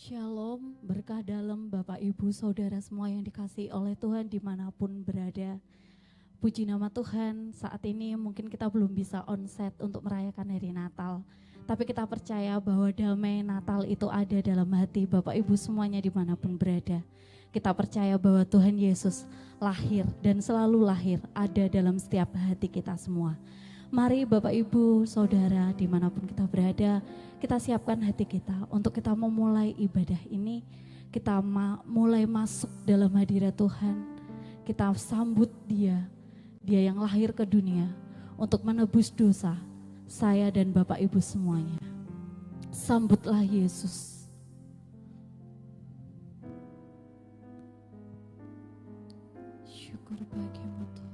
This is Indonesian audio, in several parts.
Shalom, berkah dalam Bapak Ibu Saudara semua yang dikasihi oleh Tuhan dimanapun berada. Puji nama Tuhan, saat ini mungkin kita belum bisa onset untuk merayakan hari Natal. Tapi kita percaya bahwa damai Natal itu ada dalam hati Bapak Ibu semuanya dimanapun berada. Kita percaya bahwa Tuhan Yesus lahir dan selalu lahir ada dalam setiap hati kita semua. Mari Bapak Ibu Saudara dimanapun kita berada, kita siapkan hati kita untuk kita memulai ibadah ini. Kita mulai masuk dalam hadirat Tuhan. Kita sambut Dia yang lahir ke dunia untuk menebus dosa saya dan Bapak Ibu semuanya. Sambutlah Yesus. Syukur bagimu Tuhan.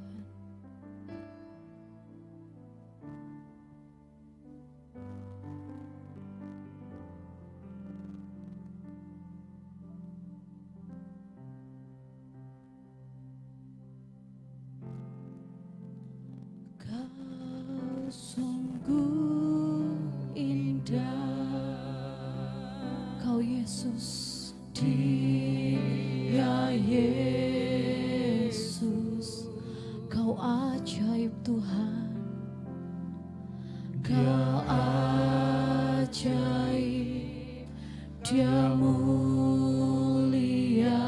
Kau sungguh indah, Kau Yesus, Dia Yesus, Kau ajaib Tuhan, Kau ajaib, Dia mulia,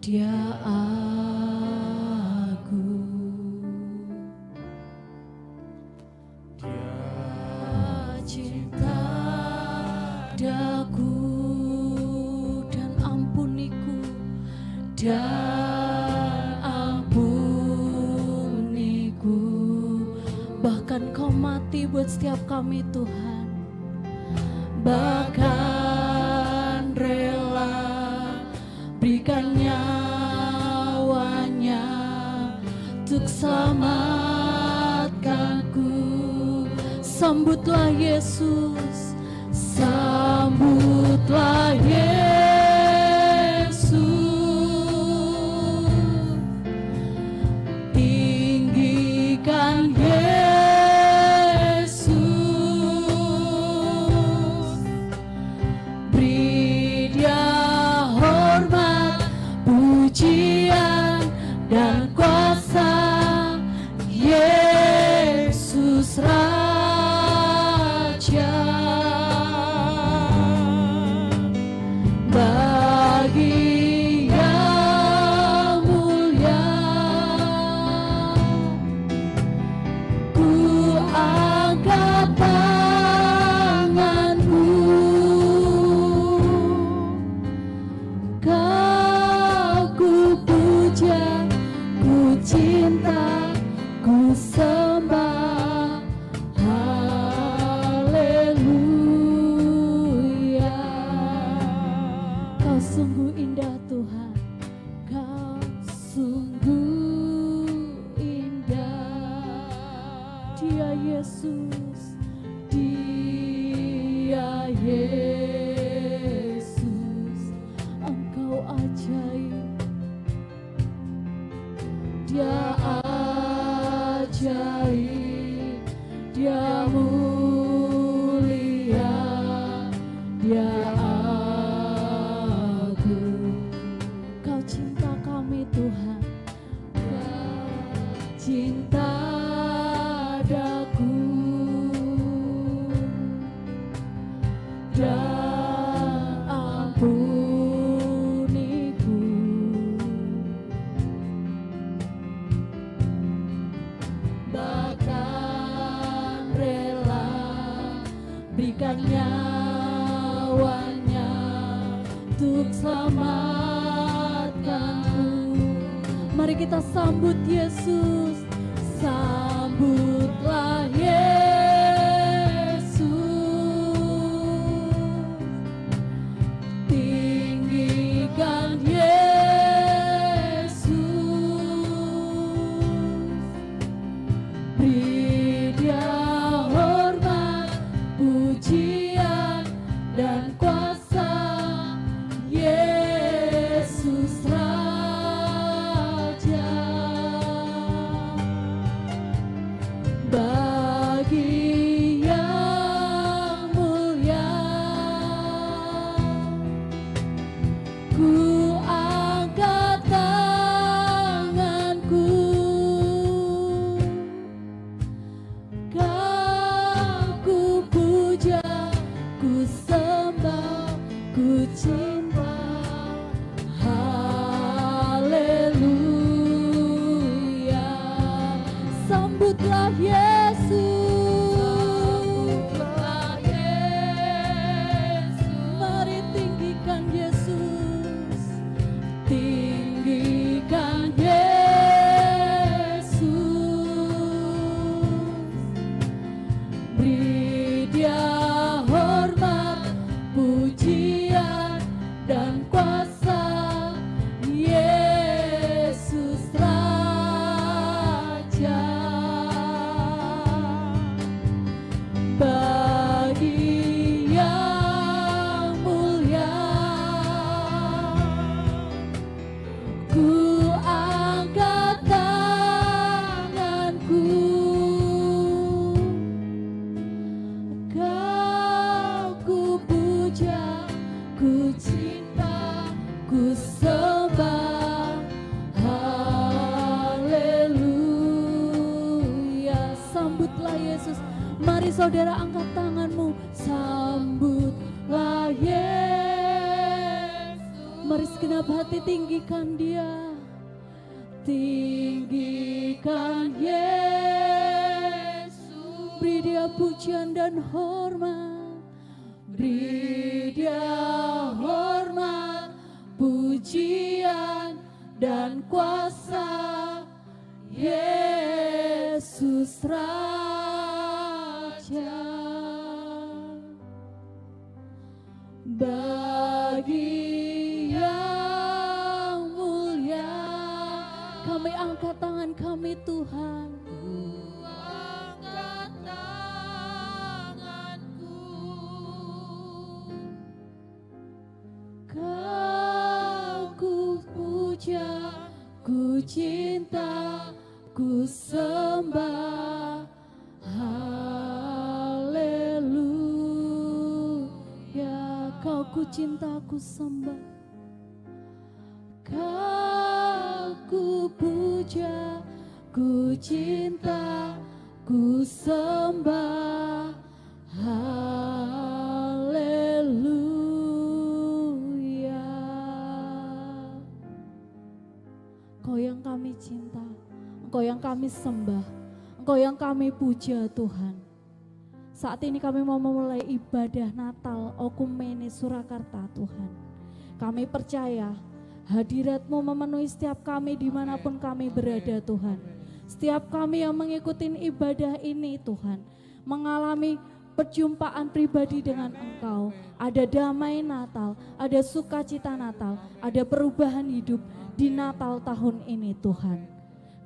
Dia dan ampuniku, bahkan Kau mati buat setiap kami Tuhan, bahkan rela berikan nyawanya untuk selamatkanku. Sambutlah Yesus, sambutlah Yesus. Sambutlah Yesus. Mari tinggikan Yesus. Tinggikan Yesus. Beri Dia hormat, pujian dan kuasa. Yesus Raja. Bagi yang mulia, ku angkat tanganku. Kau ku puja, ku cinta, ku sembah. Haleluya. Sambutlah Yesus. Mari saudara angkat tanganmu. Sambutlah Yesus. Mari segenap hati tinggikan Dia. Tinggikan Yesus. Beri Dia pujian dan hormat. Beri Dia hormat, pujian dan kuasa. Yesus Raja. Bagi yang mulia, kami angkat tangan kami Tuhan. Angkat tanganku. Kau ku puja, ku cinta, ku sembah. Haleluya. Kau ku cinta, ku sembah. Kau ku puja, ku cinta, ku sembah. Haleluya. Engkau yang kami cinta, Engkau yang kami sembah, Engkau yang kami puja Tuhan. Saat ini kami mau memulai ibadah Natal Okumene Surakarta Tuhan. Kami percaya hadirat-Mu memenuhi setiap kami dimanapun kami berada Tuhan. Setiap kami yang mengikuti ibadah ini Tuhan, mengalami perjumpaan pribadi dengan Engkau. Ada damai Natal, ada sukacita Natal, ada perubahan hidup di Natal tahun ini Tuhan.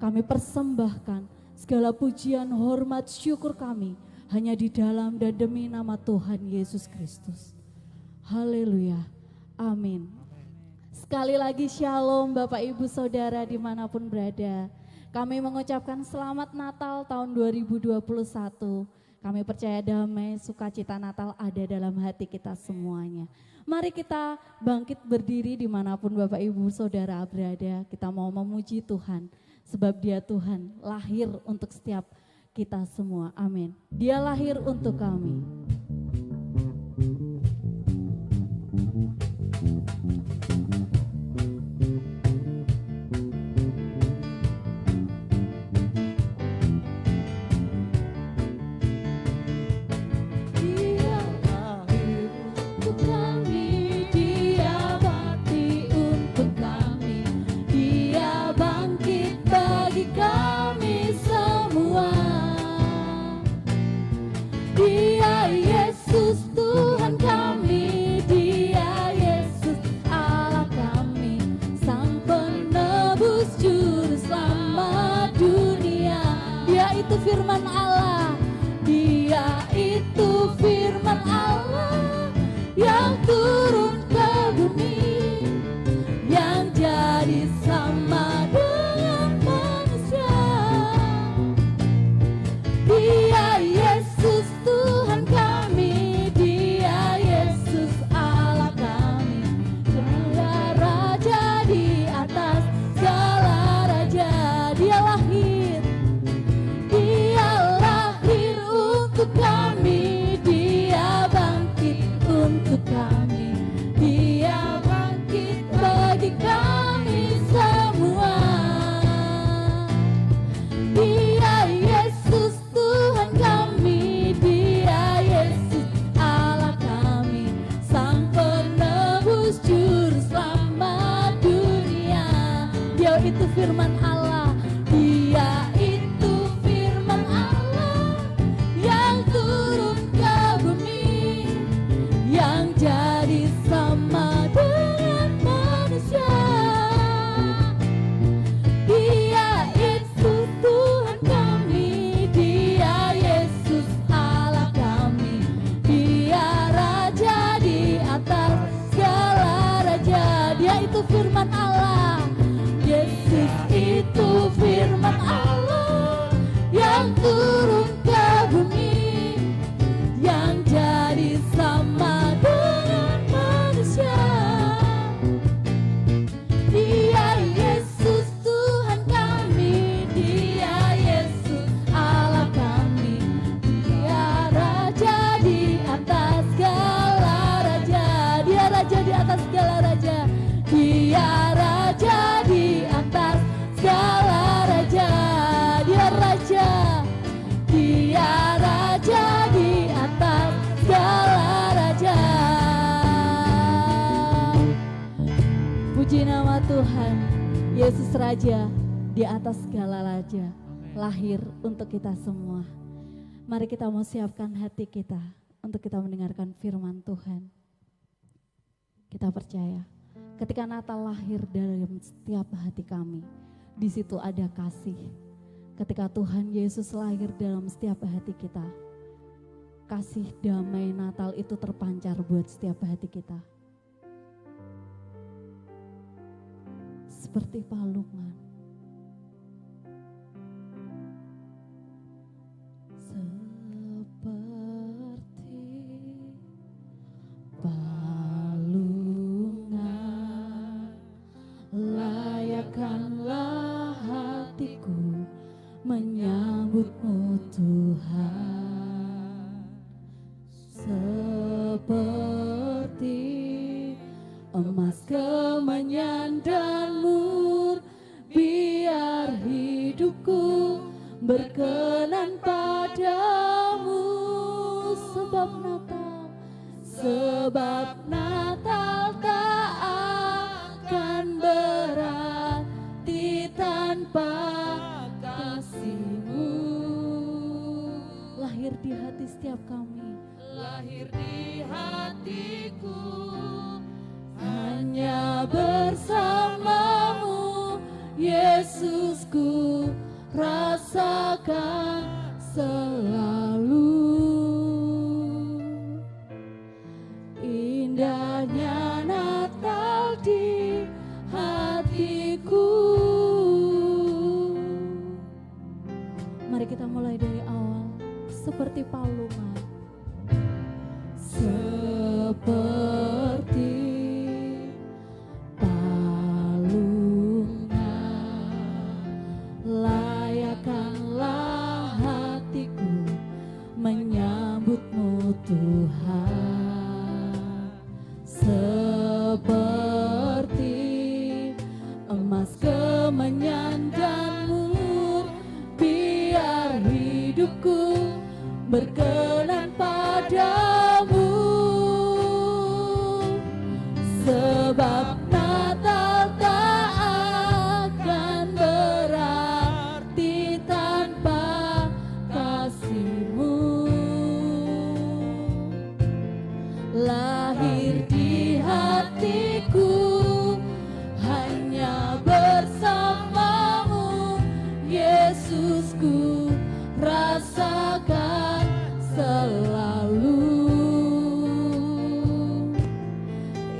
Kami persembahkan segala pujian, hormat, syukur kami hanya di dalam dan demi nama Tuhan Yesus Kristus. Haleluya. Amin. Sekali lagi shalom Bapak Ibu Saudara dimanapun berada. Kami mengucapkan selamat Natal tahun 2021. Kami percaya damai, sukacita Natal ada dalam hati kita semuanya. Mari kita bangkit berdiri dimanapun Bapak Ibu Saudara berada. Kita mau memuji Tuhan, sebab Dia Tuhan lahir untuk setiap kita semua. Amin. Dia lahir untuk kami. Dia Yesus Tuhan kami, Dia Yesus Allah kami, Sang Penebus Juru Selamat dunia. Dia itu firman Allah, Dia itu firman Allah yang turun ke bumi, yang jadi sama dengan manusia. Dia Yesus Tuhan kami, Dia Yesus Allah kami, Dia Raja di atas segala raja. Dia lahir untuk kami, Dia bangkit untuk kami. Puji nama Tuhan. Yesus Raja di atas segala raja, lahir untuk kita semua. Mari kita mau siapkan hati kita untuk kita mendengarkan firman Tuhan. Kita percaya ketika Natal lahir dalam setiap hati kami, di situ ada kasih. Ketika Tuhan Yesus lahir dalam setiap hati kita, kasih damai Natal itu terpancar buat setiap hati kita. Seperti palungan. Seperti palungan, layakkanlah hatiku menyambutmu Tuhan. Seperti emas kemenyan dan mur, biar hidupku berkenan padamu. Sebab Natal tak akan berarti tanpa kasih-Mu. Lahir di hati setiap kami, lahir di hatiku, hanya bersamamu Yesusku rasakan selalu. Indahnya Natal di hatiku. Mari kita mulai dari awal, seperti palungan. Seperti layakkanlah hatiku menyambutmu Tuhan. Seperti emas kemenyan dan mur, biar hidupku berkenan padamu. Sebab Natal tak akan berarti tanpa kasih-Mu. Lahir di hatiku, hanya bersamamu Yesusku rasakan selalu.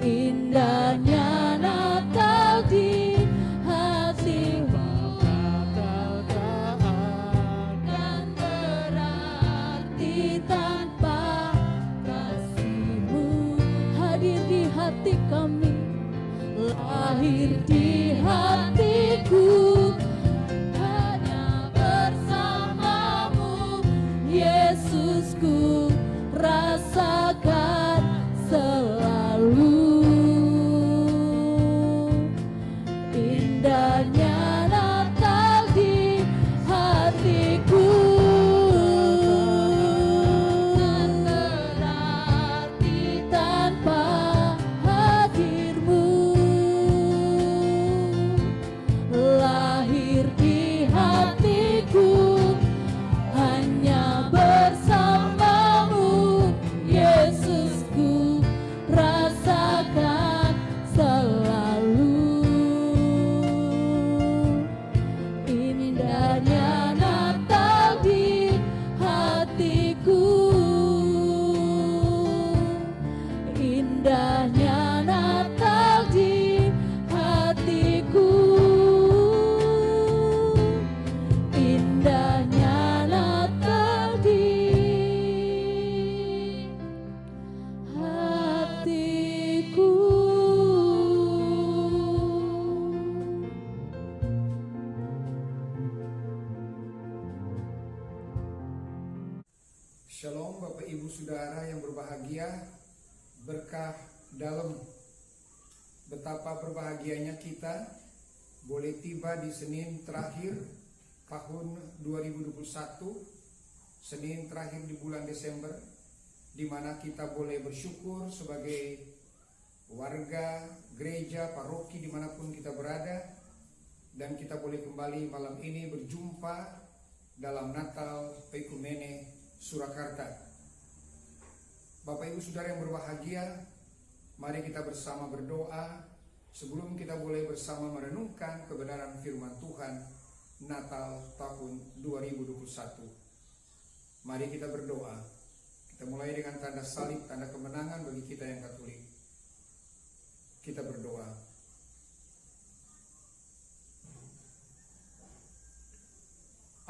Indahnya Natal di hatiku, Natal tak akan berarti tanpa kasih-Mu. Hadir di hati kami, lahir di hatiku, hanya bersamamu Yesusku rasakan selalu. Indahnya Natal di hatiku, tak berarti tanpa hadir-Mu. Lahir di hatiku, hanya bersamamu Yesusku rasakan selalu. Indahnya Natal di hatiku, indahnya Natal di hatiku, indahnya Natal di hatiku. Shalom Bapak Ibu Saudara yang berbahagia, berkah dalam. Betapa berbahagianya kita boleh tiba di Senin terakhir tahun 2021, Senin terakhir di bulan Desember, di mana kita boleh bersyukur sebagai warga, gereja, paroki dimanapun kita berada, dan kita boleh kembali malam ini berjumpa dalam Natal Oikumene Surakarta. Bapak Ibu Saudara yang berbahagia, mari kita bersama berdoa sebelum kita boleh bersama merenungkan kebenaran firman Tuhan Natal tahun 2021. Mari kita berdoa. Kita mulai dengan tanda salib, tanda kemenangan bagi kita yang Katolik. Kita berdoa.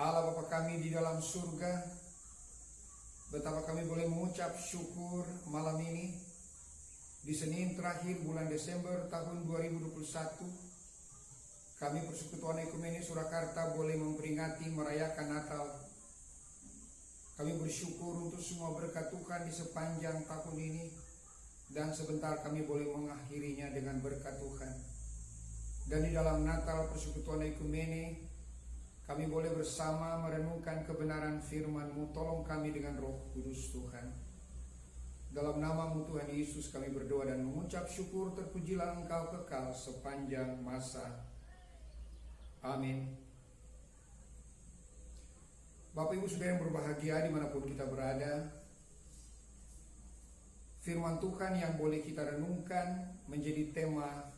Allah Bapa kami di dalam surga, betapa kami boleh mengucap syukur malam ini di Senin terakhir bulan Desember tahun 2021. Kami Persekutuan Ekumene Surakarta boleh memperingati merayakan Natal. Kami bersyukur untuk semua berkat Tuhan di sepanjang tahun ini, dan sebentar kami boleh mengakhirinya dengan berkat Tuhan. Dan di dalam Natal Persekutuan Ekumene, kami boleh bersama merenungkan kebenaran firman-Mu. Tolong kami dengan Roh Kudus Tuhan. Dalam nama-Mu Tuhan Yesus kami berdoa dan mengucap syukur. Terpujilah Engkau kekal sepanjang masa. Amin. Bapak Ibu Saudara yang berbahagia dimanapun kita berada, firman Tuhan yang boleh kita renungkan menjadi tema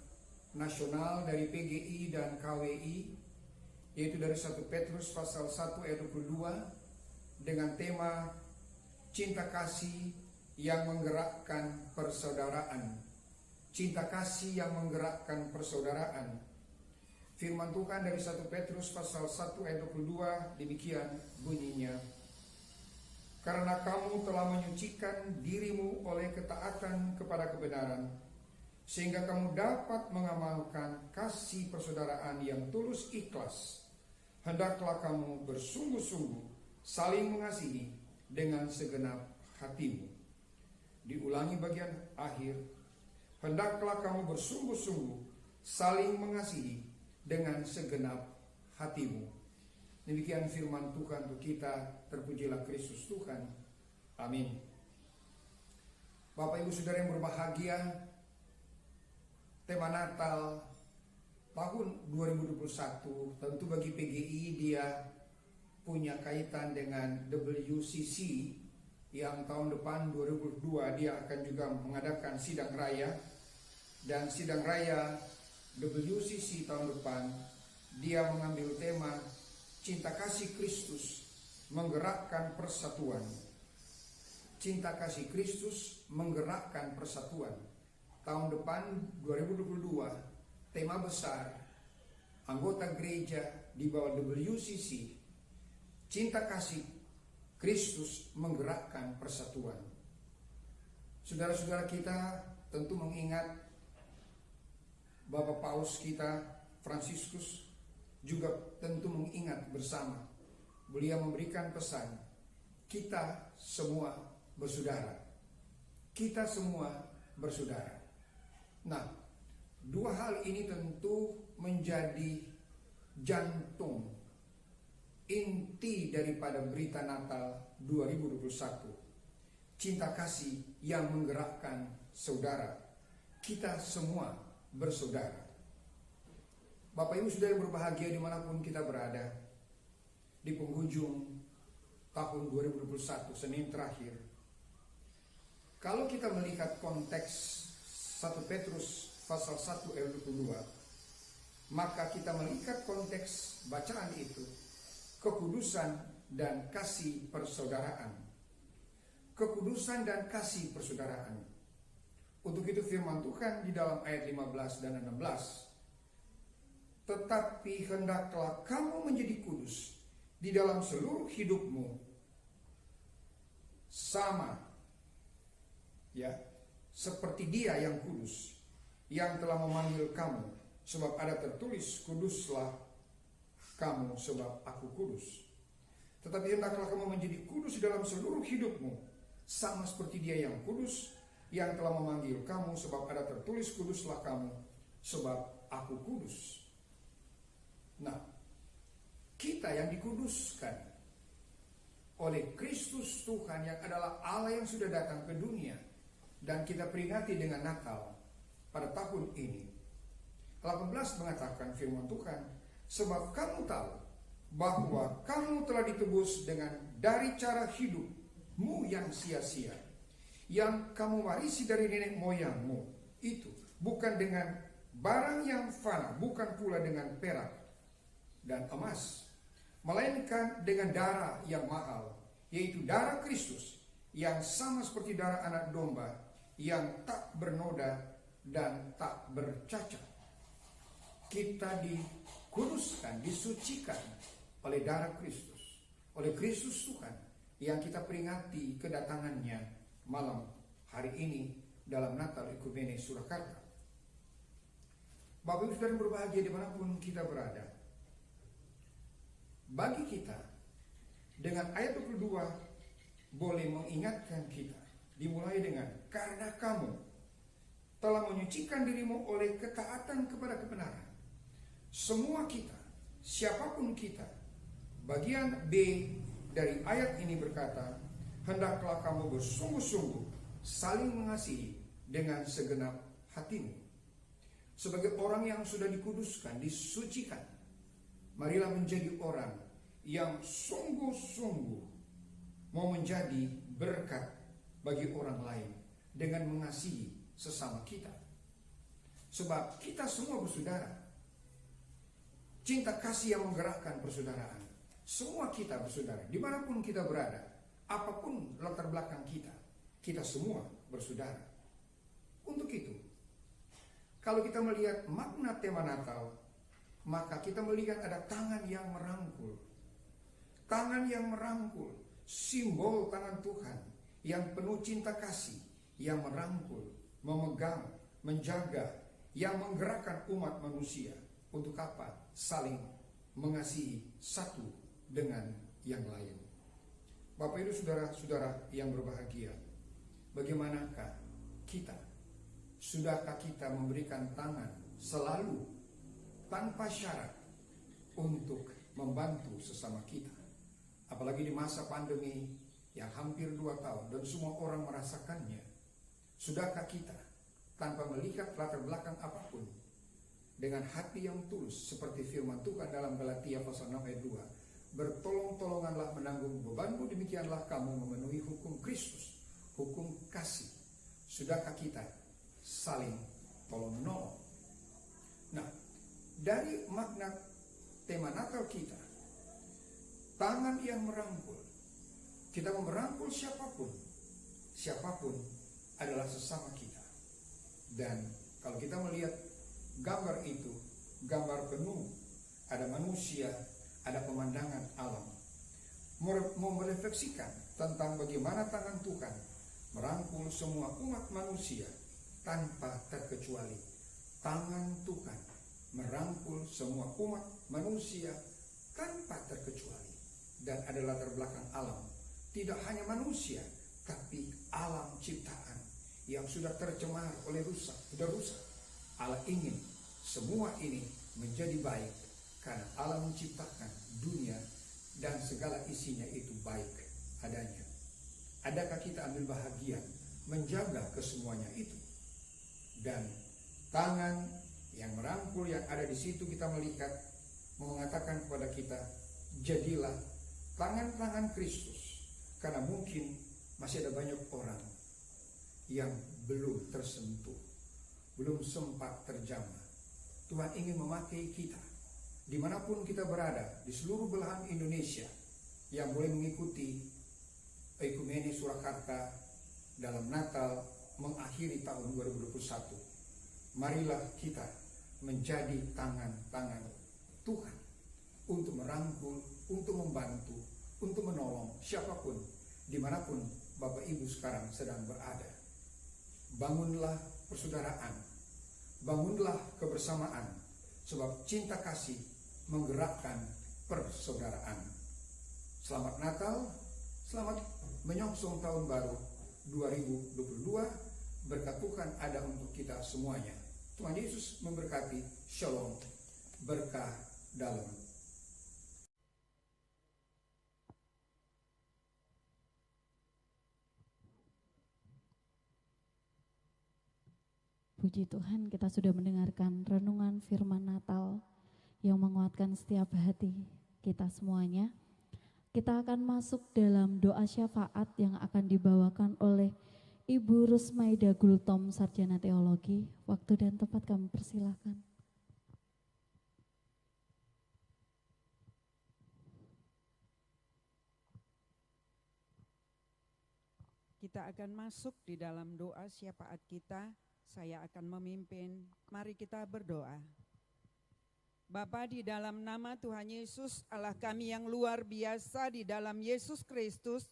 nasional dari PGI dan KWI, yaitu dari 1 Petrus pasal 1 ayat 22 dengan tema cinta kasih yang menggerakkan persaudaraan. Cinta kasih yang menggerakkan persaudaraan. Firman Tuhan dari 1 Petrus pasal 1 ayat 22 demikian bunyinya. Karena kamu telah menyucikan dirimu oleh ketaatan kepada kebenaran, sehingga kamu dapat mengamalkan kasih persaudaraan yang tulus ikhlas. Hendaklah kamu bersungguh-sungguh saling mengasihi dengan segenap hatimu. Diulangi bagian akhir. Hendaklah kamu bersungguh-sungguh saling mengasihi dengan segenap hatimu. Demikian firman Tuhan untuk kita. Terpujilah Kristus Tuhan. Amin. Bapak Ibu Saudara yang berbahagia, tema Natal tahun 2021 tentu bagi PGI dia punya kaitan dengan WCC yang tahun depan 2022 dia akan juga mengadakan sidang raya, dan sidang raya WCC tahun depan dia mengambil tema cinta kasih Kristus menggerakkan persatuan. Cinta kasih Kristus menggerakkan persatuan. Tahun depan 2022 tema besar anggota gereja di bawah WCC, cinta kasih Kristus menggerakkan persatuan. Saudara-saudara kita tentu mengingat Bapak Paus kita Fransiskus juga tentu mengingat bersama. Beliau memberikan pesan, kita semua bersaudara. Kita semua bersaudara. Nah, dua hal ini tentu menjadi jantung inti daripada berita Natal 2021. Cinta kasih yang menggerakkan saudara. Kita semua bersaudara. Bapak Ibu Saudara yang berbahagia dimanapun kita berada, di penghujung tahun 2021, Senin terakhir, kalau kita melihat konteks 1 Petrus pasal 1 ayat 22, maka kita melihat konteks bacaan itu, kekudusan dan kasih persaudaraan. Kekudusan dan kasih persaudaraan. Untuk itu firman Tuhan di dalam ayat 15 dan 16, tetapi hendaklah kamu menjadi kudus di dalam seluruh hidupmu, sama ya seperti Dia yang kudus, yang telah memanggil kamu, sebab ada tertulis, kuduslah kamu sebab aku kudus. Tetapi hendaklah kamu menjadi kudus di dalam seluruh hidupmu, sama seperti Dia yang kudus, yang telah memanggil kamu, sebab ada tertulis, kuduslah kamu sebab aku kudus. Nah, kita yang dikuduskan oleh Kristus Tuhan yang adalah Allah yang sudah datang ke dunia, dan kita peringati dengan Natal, pada tahun ini. 18 mengatakan firman Tuhan, sebab kamu tahu bahwa kamu telah ditebus dengan dari cara hidupmu yang sia-sia, yang kamu warisi dari nenek moyangmu itu, bukan dengan barang yang fana, bukan pula dengan perak dan emas, melainkan dengan darah yang mahal, yaitu darah Kristus, yang sama seperti darah anak domba, yang tak bernoda dan tak bercacat. Kita dikuduskan, disucikan oleh darah Kristus, oleh Kristus Tuhan, yang kita peringati kedatangannya malam hari ini dalam Natal Ekumene Surakarta. Bapak Ibu Saudara berbahagia dimanapun kita berada, bagi kita dengan ayat 22 boleh mengingatkan kita, dimulai dengan karena kamu telah menyucikan dirimu oleh ketaatan kepada kebenaran. Semua kita, siapapun kita, bagian B dari ayat ini berkata, hendaklah kamu bersungguh-sungguh saling mengasihi dengan segenap hatimu. Sebagai orang yang sudah dikuduskan, disucikan, marilah menjadi orang yang sungguh-sungguh mau menjadi berkat bagi orang lain dengan mengasihi sesama kita. Sebab kita semua bersaudara. Cinta kasih yang menggerakkan persaudaraan. Semua kita bersaudara, dimanapun kita berada, apapun latar belakang kita, kita semua bersaudara. Untuk itu, kalau kita melihat makna tema Natal, maka kita melihat ada tangan yang merangkul. Tangan yang merangkul, simbol tangan Tuhan yang penuh cinta kasih, yang merangkul, memegang, menjaga, yang menggerakkan umat manusia. Untuk apa? Saling mengasihi satu dengan yang lain. Bapak Ibu saudara-saudara yang berbahagia, bagaimanakah kita? Sudahkah kita memberikan tangan selalu tanpa syarat untuk membantu sesama kita? Apalagi di masa pandemi yang hampir 2 tahun dan semua orang merasakannya. Sudahkah kita tanpa melihat latar belakang apapun, dengan hati yang tulus seperti firman Tuhan dalam Galatia pasal 6 ayat 2, bertolong-tolonganlah menanggung bebanmu, demikianlah kamu memenuhi hukum Kristus, hukum kasih. Sudahkah kita saling tolong-menolong? Nah, dari makna tema Natal kita, tangan yang merangkul, kita mau merangkul siapapun adalah sesama kita. Dan kalau kita melihat gambar itu, gambar penuh, ada manusia, ada pemandangan alam, mau merefleksikan tentang bagaimana tangan Tuhan merangkul semua umat manusia tanpa terkecuali. Tangan Tuhan merangkul semua umat manusia tanpa terkecuali. Dan ada latar belakang alam, tidak hanya manusia, tapi alam ciptaan yang sudah tercemar oleh sudah rusak. Allah ingin semua ini menjadi baik karena Allah menciptakan dunia dan segala isinya itu baik adanya. Adakah kita ambil bahagian menjaga kesemuanya itu? Dan tangan yang merangkul yang ada di situ, kita melihat mengatakan kepada kita, jadilah tangan-tangan Kristus. Karena mungkin masih ada banyak orang yang belum tersentuh, belum sempat terjamah. Tuhan ingin memakai kita dimanapun kita berada, di seluruh belahan Indonesia, yang boleh mengikuti Ekumene Surakarta dalam Natal mengakhiri tahun 2021. Marilah kita menjadi tangan-tangan Tuhan untuk merangkul, untuk membantu, untuk menolong siapapun, dimanapun Bapak Ibu sekarang sedang berada. Bangunlah persaudaraan, bangunlah kebersamaan, sebab cinta kasih menggerakkan persaudaraan. Selamat Natal, selamat menyongsong tahun baru 2022. Berkat Tuhan ada untuk kita semuanya. Tuhan Yesus memberkati. Shalom, berkah dalam. Puji Tuhan, kita sudah mendengarkan renungan firman Natal yang menguatkan setiap hati kita semuanya. Kita akan masuk dalam doa syafaat yang akan dibawakan oleh Ibu Rusmaida Gultom, Sarjana Teologi. Waktu dan tempat kami persilahkan. Kita akan masuk di dalam doa syafaat kita. Saya akan memimpin. Mari kita berdoa. Bapa, di dalam nama Tuhan Yesus, Allah kami yang luar biasa, di dalam Yesus Kristus,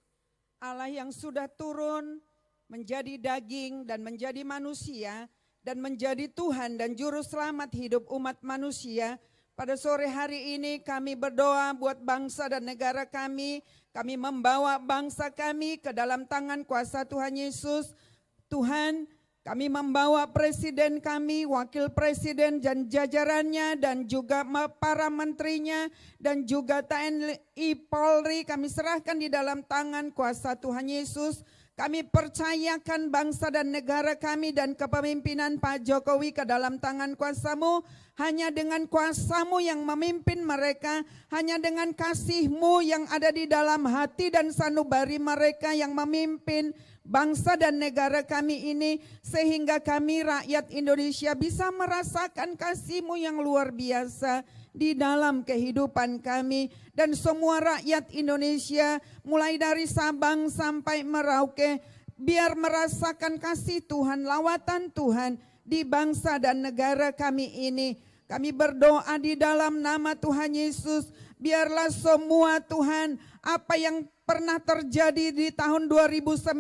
Allah yang sudah turun menjadi daging dan menjadi manusia dan menjadi Tuhan dan Juru Selamat hidup umat manusia. Pada sore hari ini kami berdoa buat bangsa dan negara kami. Kami membawa bangsa kami ke dalam tangan kuasa Tuhan Yesus. Tuhan, kami membawa presiden kami, wakil presiden dan jajarannya, dan juga para menterinya, dan juga TNI Polri, kami serahkan di dalam tangan kuasa Tuhan Yesus. Kami percayakan bangsa dan negara kami dan kepemimpinan Pak Jokowi ke dalam tangan kuasa-Mu. Hanya dengan kuasa-Mu yang memimpin mereka, hanya dengan kasih-Mu yang ada di dalam hati dan sanubari mereka yang memimpin bangsa dan negara kami ini, sehingga kami rakyat Indonesia bisa merasakan kasih-Mu yang luar biasa di dalam kehidupan kami. Dan semua rakyat Indonesia mulai dari Sabang sampai Merauke biar merasakan kasih Tuhan, lawatan Tuhan di bangsa dan negara kami ini. Kami berdoa di dalam nama Tuhan Yesus, biarlah semua Tuhan apa yang pernah terjadi di tahun 2019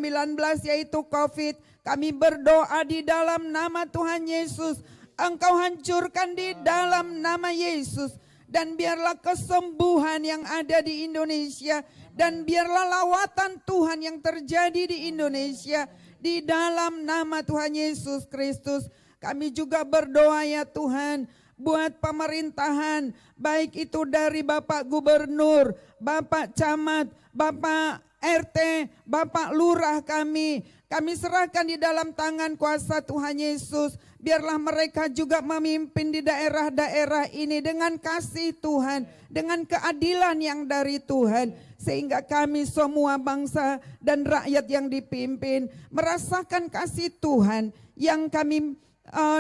yaitu COVID, kami berdoa di dalam nama Tuhan Yesus, Engkau hancurkan di dalam nama Yesus. Dan biarlah kesembuhan yang ada di Indonesia, dan biarlah lawatan Tuhan yang terjadi di Indonesia di dalam nama Tuhan Yesus Kristus. Kami juga berdoa ya Tuhan, buat pemerintahan, baik itu dari Bapak Gubernur, Bapak Camat, Bapak RT, Bapak Lurah kami serahkan di dalam tangan kuasa Tuhan Yesus. Biarlah mereka juga memimpin di daerah-daerah ini dengan kasih Tuhan, dengan keadilan yang dari Tuhan. Sehingga kami semua bangsa dan rakyat yang dipimpin merasakan kasih Tuhan yang kami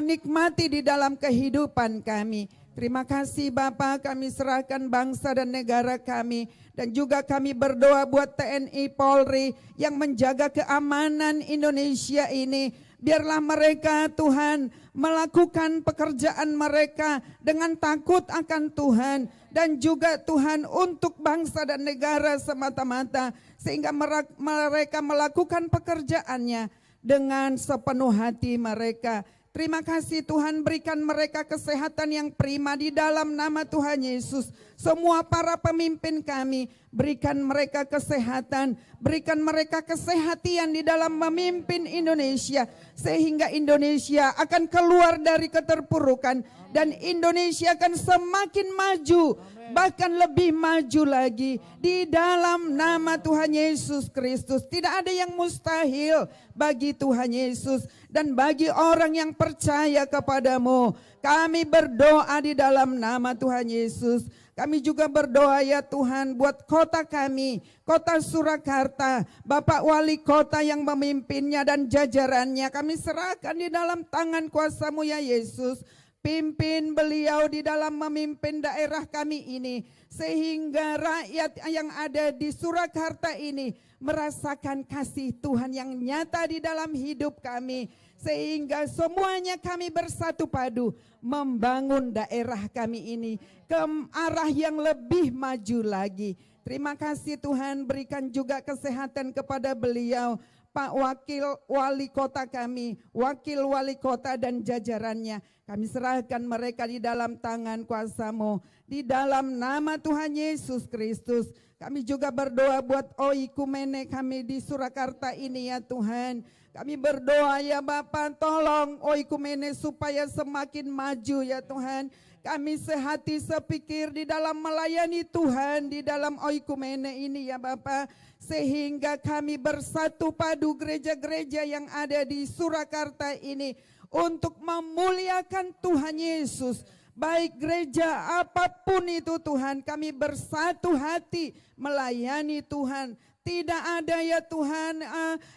nikmati di dalam kehidupan kami. Terima kasih Bapa, kami serahkan bangsa dan negara kami. Dan juga kami berdoa buat TNI Polri yang menjaga keamanan Indonesia ini. Biarlah mereka Tuhan melakukan pekerjaan mereka dengan takut akan Tuhan. Dan juga Tuhan untuk bangsa dan negara semata-mata. Sehingga mereka melakukan pekerjaannya dengan sepenuh hati mereka. Terima kasih Tuhan, berikan mereka kesehatan yang prima di dalam nama Tuhan Yesus. Semua para pemimpin kami, berikan mereka kesehatan, berikan mereka kesehatian di dalam memimpin Indonesia. Sehingga Indonesia akan keluar dari keterpurukan dan Indonesia akan semakin maju. Bahkan lebih maju lagi di dalam nama Tuhan Yesus Kristus. Tidak ada yang mustahil bagi Tuhan Yesus dan bagi orang yang percaya kepadamu. Kami berdoa di dalam nama Tuhan Yesus. Kami juga berdoa ya Tuhan buat kota kami, kota Surakarta, Bapak Wali Kota yang memimpinnya dan jajarannya. Kami serahkan di dalam tangan kuasa-Mu ya Yesus. Pimpin beliau di dalam memimpin daerah kami ini, sehingga rakyat yang ada di Surakarta ini merasakan kasih Tuhan yang nyata di dalam hidup kami, sehingga semuanya kami bersatu padu membangun daerah kami ini ke arah yang lebih maju lagi. Terima kasih Tuhan, berikan juga kesehatan kepada beliau, Pak Wakil Wali Kota kami, Wakil Wali Kota dan jajarannya. Kami serahkan mereka di dalam tangan kuasa-Mu. Di dalam nama Tuhan Yesus Kristus. Kami juga berdoa buat oikumene kami di Surakarta ini ya Tuhan. Kami berdoa ya Bapa, tolong oikumene supaya semakin maju ya Tuhan. Kami sehati sepikir di dalam melayani Tuhan di dalam oikumene ini ya Bapa. Sehingga kami bersatu padu gereja-gereja yang ada di Surakarta ini untuk memuliakan Tuhan Yesus. Baik gereja apapun itu Tuhan, kami bersatu hati melayani Tuhan. Tidak ada ya Tuhan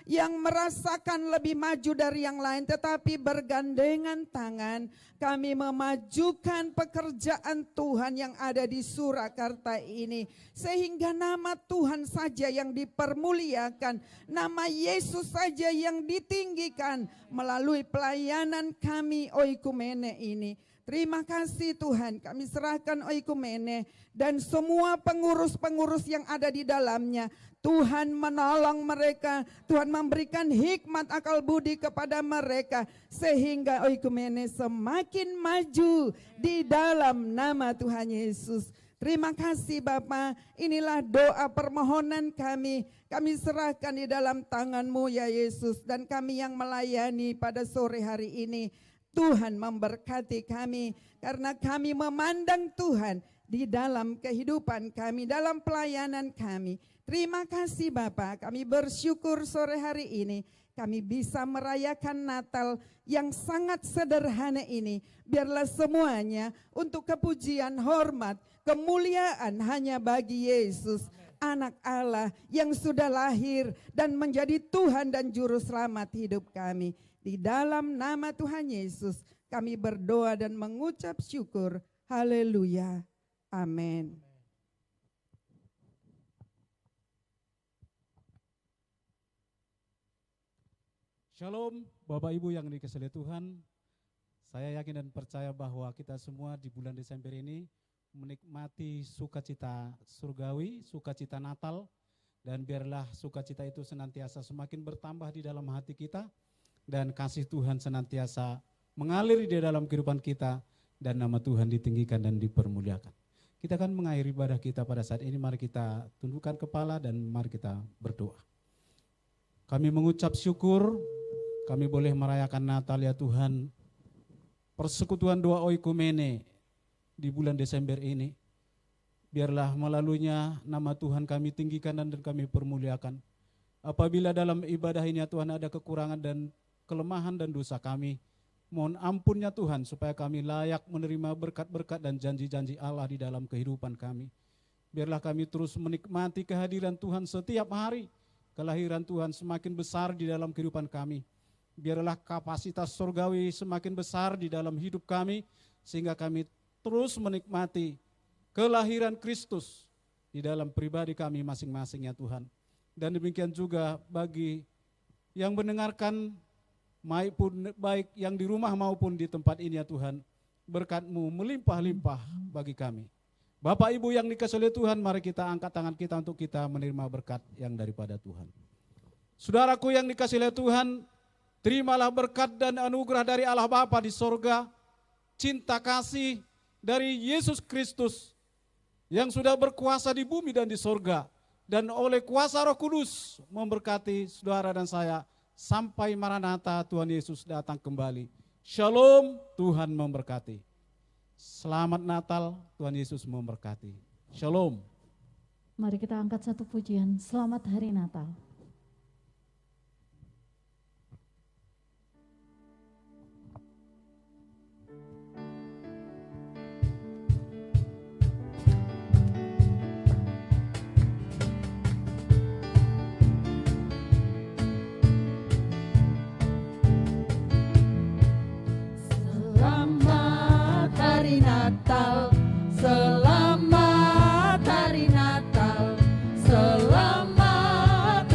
yang merasakan lebih maju dari yang lain, tetapi bergandengan tangan kami memajukan pekerjaan Tuhan yang ada di Surakarta ini. Sehingga nama Tuhan saja yang dipermuliakan, nama Yesus saja yang ditinggikan melalui pelayanan kami Oikumene ini. Terima kasih Tuhan, kami serahkan Oikumene dan semua pengurus-pengurus yang ada di dalamnya. Tuhan menolong mereka, Tuhan memberikan hikmat akal budi kepada mereka, sehingga Oikumene semakin maju di dalam nama Tuhan Yesus. Terima kasih Bapa, inilah doa permohonan kami serahkan di dalam tangan-Mu ya Yesus, dan kami yang melayani pada sore hari ini. Tuhan memberkati kami karena kami memandang Tuhan di dalam kehidupan kami, dalam pelayanan kami. Terima kasih Bapa, kami bersyukur sore hari ini kami bisa merayakan Natal yang sangat sederhana ini. Biarlah semuanya untuk kepujian, hormat, kemuliaan hanya bagi Yesus, Anak Allah yang sudah lahir dan menjadi Tuhan dan Juru Selamat hidup kami. Di dalam nama Tuhan Yesus kami berdoa dan mengucap syukur. Haleluya. Amin. Shalom Bapak Ibu yang dikasihi Tuhan. Saya yakin dan percaya bahwa kita semua di bulan Desember ini menikmati sukacita surgawi, sukacita Natal. Dan biarlah sukacita itu senantiasa semakin bertambah di dalam hati kita. Dan kasih Tuhan senantiasa mengalir di dalam kehidupan kita. Dan nama Tuhan ditinggikan dan dipermuliakan. Kita akan mengakhiri ibadah kita pada saat ini. Mari kita tundukkan kepala dan mari kita berdoa. Kami mengucap syukur, kami boleh merayakan Natal ya Tuhan. Persekutuan doa Oikumene di bulan Desember ini. Biarlah melaluinya nama Tuhan kami tinggikan dan kami permuliakan. Apabila dalam ibadah ini ya Tuhan ada kekurangan dan kelemahan dan dosa kami, mohon ampunnya Tuhan supaya kami layak menerima berkat-berkat dan janji-janji Allah di dalam kehidupan kami. Biarlah kami terus menikmati kehadiran Tuhan setiap hari. Kelahiran Tuhan semakin besar di dalam kehidupan kami. Biarlah kapasitas surgawi semakin besar di dalam hidup kami, sehingga kami terus menikmati kelahiran Kristus di dalam pribadi kami masing-masing ya Tuhan. Dan demikian juga bagi yang mendengarkan, baik yang di rumah maupun di tempat ini ya Tuhan, berkat-Mu melimpah-limpah bagi kami. Bapak Ibu yang dikasihi Tuhan, mari kita angkat tangan kita untuk kita menerima berkat yang daripada Tuhan. Saudaraku yang dikasihi Tuhan, terimalah berkat dan anugerah dari Allah Bapa di sorga, cinta kasih dari Yesus Kristus yang sudah berkuasa di bumi dan di sorga, dan oleh kuasa Roh Kudus memberkati saudara dan saya sampai Maranatha Tuhan Yesus datang kembali. Shalom, Tuhan memberkati. Selamat Natal, Tuhan Yesus memberkati. Shalom. Mari kita angkat satu pujian, Selamat Hari Natal. Selamat Hari Natal, selamat Hari Natal, selamat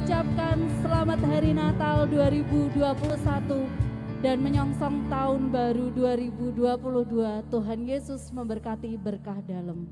mengucapkan selamat Hari Natal 2021 dan menyongsong tahun baru 2022. Tuhan Yesus memberkati berkah dalam.